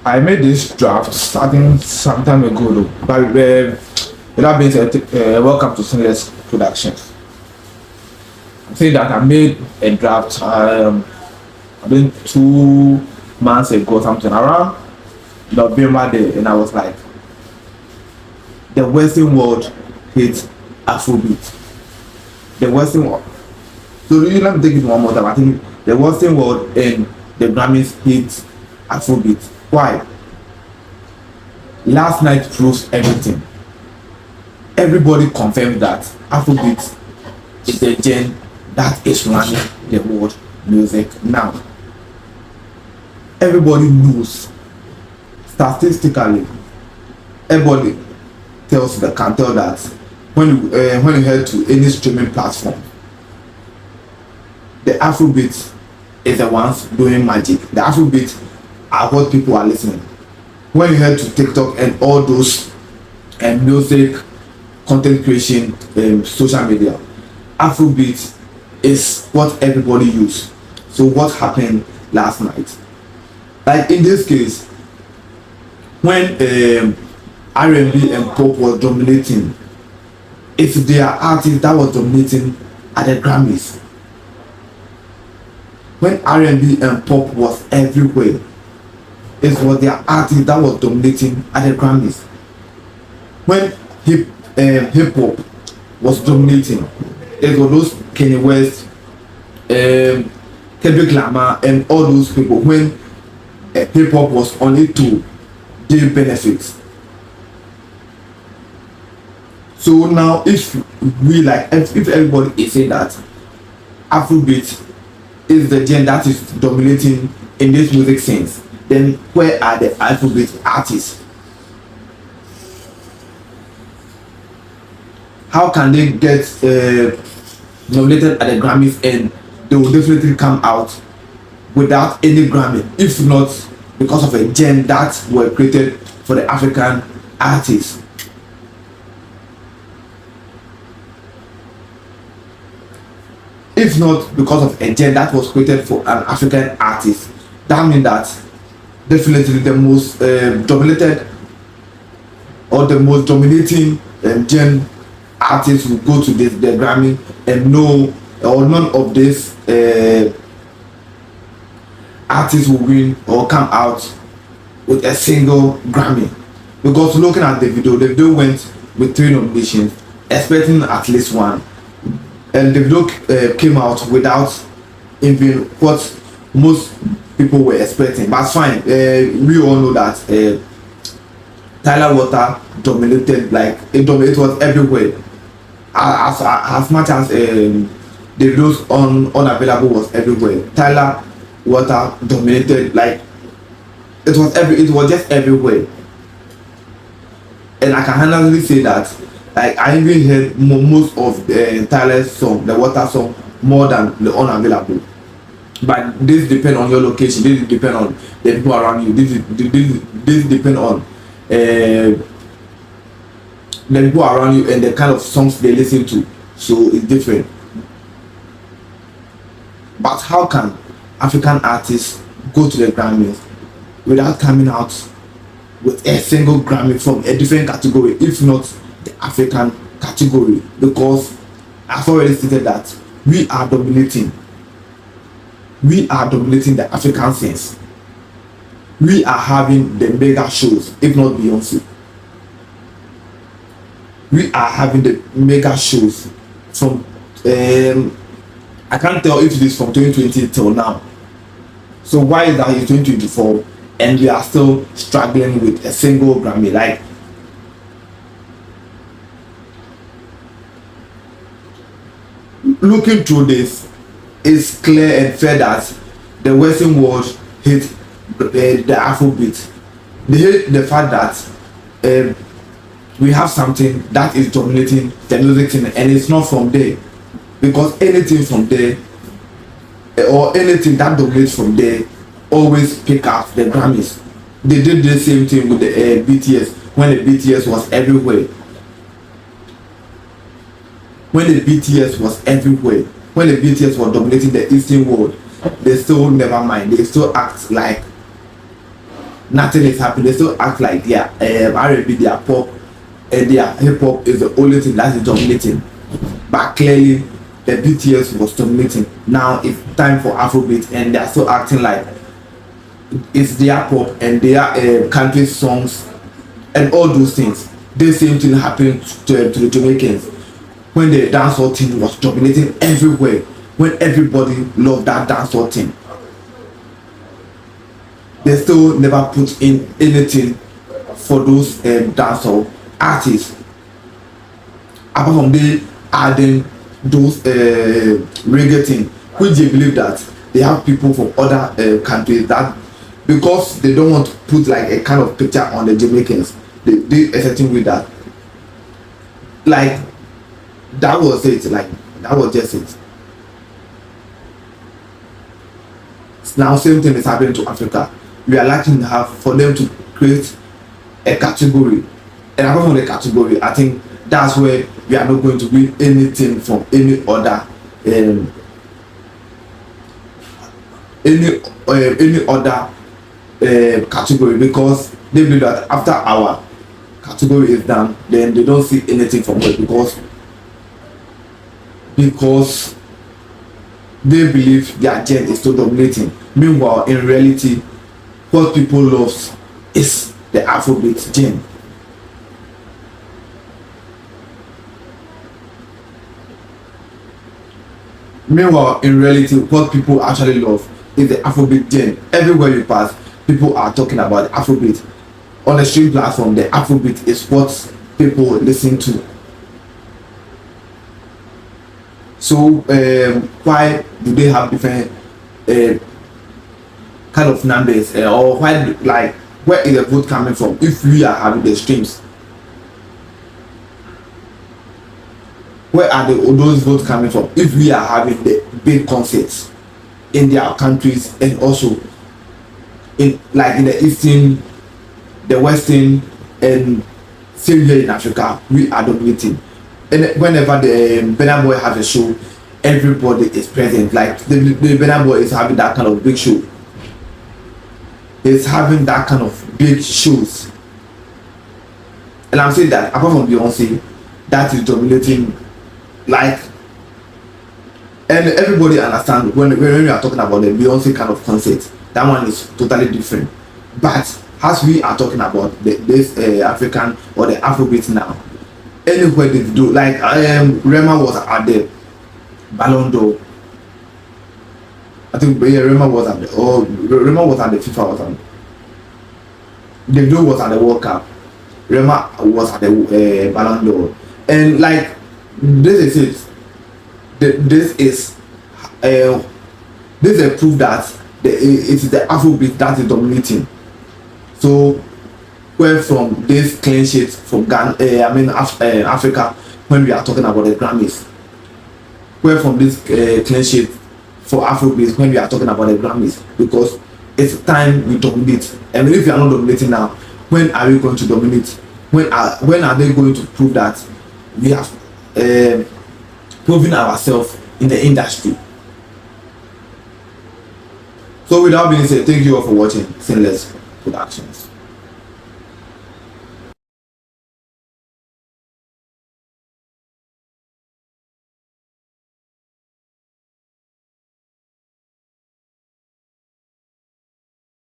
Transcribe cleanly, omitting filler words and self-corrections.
I made this draft starting some time ago, though. But with that being said, welcome to Sinless Productions. I'm saying that I made a draft. I think 2 months ago, something around November day, and I was like, the Western world hates Afrobeat. The Western world. So let me take it one more time. I think the Western world and the Grammys hate Afrobeat. Why? Last night proves everything. Everybody confirmed that Afrobeat is the genre that is running the world music now. Everybody knows statistically. Everybody can tell that when you head to any streaming platform, the Afrobeat is the ones doing magic. The Afrobeat are what people are listening. When you head to TikTok and all those music content creation, social media, Afrobeat is what everybody use. So what happened last night? Like in this case, when R&B and pop was dominating, it's their artist that was dominating at the Grammys. When R&B and pop was everywhere, it was their artist that was dominating at the Grammys. When hip hop was dominating, it was those Kanye West, Kendrick Lamar, and all those people. When hip hop was only to their benefits. So now, if everybody is saying that Afrobeat is the genre that is dominating in this music sense, then where are the Afrobeat artists? How can they get nominated at the Grammys and they will definitely come out without any Grammy, if not because of a genre that were created for the African artists? If not because of a genre that was created for an African artist, that means that definitely the most dominated or the most dominating genre artists will go to the Grammy, and no or none of these artists will win or come out with a single Grammy. Because looking at the video went with 3 nominations, expecting at least one, and the video came out without even what most people were expecting. But fine, we all know that Tyler Water dominated, like it was everywhere. As much as the videos unavailable was everywhere, Tyler Water dominated, like it was just everywhere. And I can honestly say that, like, I even heard most of Tyler's song, the Water song, more than the unavailable. But this depend on your location. This depend on the people around you. This depend on the people around you and the kind of songs they listen to. So it's different. But how can African artists go to the Grammys without coming out with a single Grammy from a different category, if not the African category? Because I've already stated that we are dominating the African sense. We are having the mega shows, if not Beyonce. We are having the mega shows from I can't tell if it is from 2020 till now. So why is that in 2024 and we are still struggling with a single Grammy? Like, looking through this, it's clear and fair that the Western world hate the Afrobeat. They hate the fact that we have something that is dominating the music scene, and it's not from there. Because anything from there or anything that dominates from there always pick up the Grammys. They did the same thing with the BTS when the BTS was everywhere. When the BTS was everywhere, when the BTS was dominating the Eastern world, they still never mind. They still act like nothing is happening. They still act like R&B, their pop, and their hip hop is the only thing that is dominating. But clearly, the BTS was dominating. Now it's time for Afrobeat, and they are still acting like it's their pop and their country songs and all those things. The same thing happened to the Jamaicans when the dancehall thing was dominating everywhere. When everybody loved that dancehall thing, they still never put in anything for those dancehall artists. Apart from they adding those reggae thing, which they believe that they have people from other countries that because they don't want to put like a kind of picture on the Jamaicans, they do a certain way that like that was it, like that was just it. Now same thing is happening to Africa. We are lacking have for them to create a category, and apart from the category, I think that's where we are not going to win anything from any other any other category, because they believe that after our category is done, then they don't see anything from it, because they believe their gen is still dominating. Meanwhile, in reality, what people love is the Afrobeat gen. Meanwhile, in reality, what people actually love is the Afrobeat gen. Everywhere you pass, people are talking about the Afrobeat. On the stream platform, the Afrobeat is what people listen to. So why do they have different kind of numbers, or why, like, where is the vote coming from if we are having the streams? Where are those votes coming from if we are having the big concerts in their countries, and also in the eastern, the western, and same here in Africa, we are dominating. And whenever the Burna Boy has a show, everybody is present. Like the Burna Boy is having that kind of big show. He's having that kind of big shows. And I'm saying that apart from Beyonce, that is dominating. Like, and everybody understand when we are talking about the Beyonce kind of concert, that one is totally different. But as we are talking about this African or the Afrobeat now, anywhere they do, like Rema was at the Ballon d'Or. I think Rema was at the FIFA or something. Davido was at the World Cup. Rema was at the Ballon d'Or, and like this is it. This is a proof that it is the Afrobeat that is dominating. So where from this clean sheet from Ghana, Africa, when we are talking about the Grammys, where from this clean sheet for Afrobeat when we are talking about the Grammys, because it's time we dominate. And if we are not dominating now, when are we going to dominate? When are they going to prove that we have proven ourselves in the industry? So without being said, thank you all for watching Sinless Productions.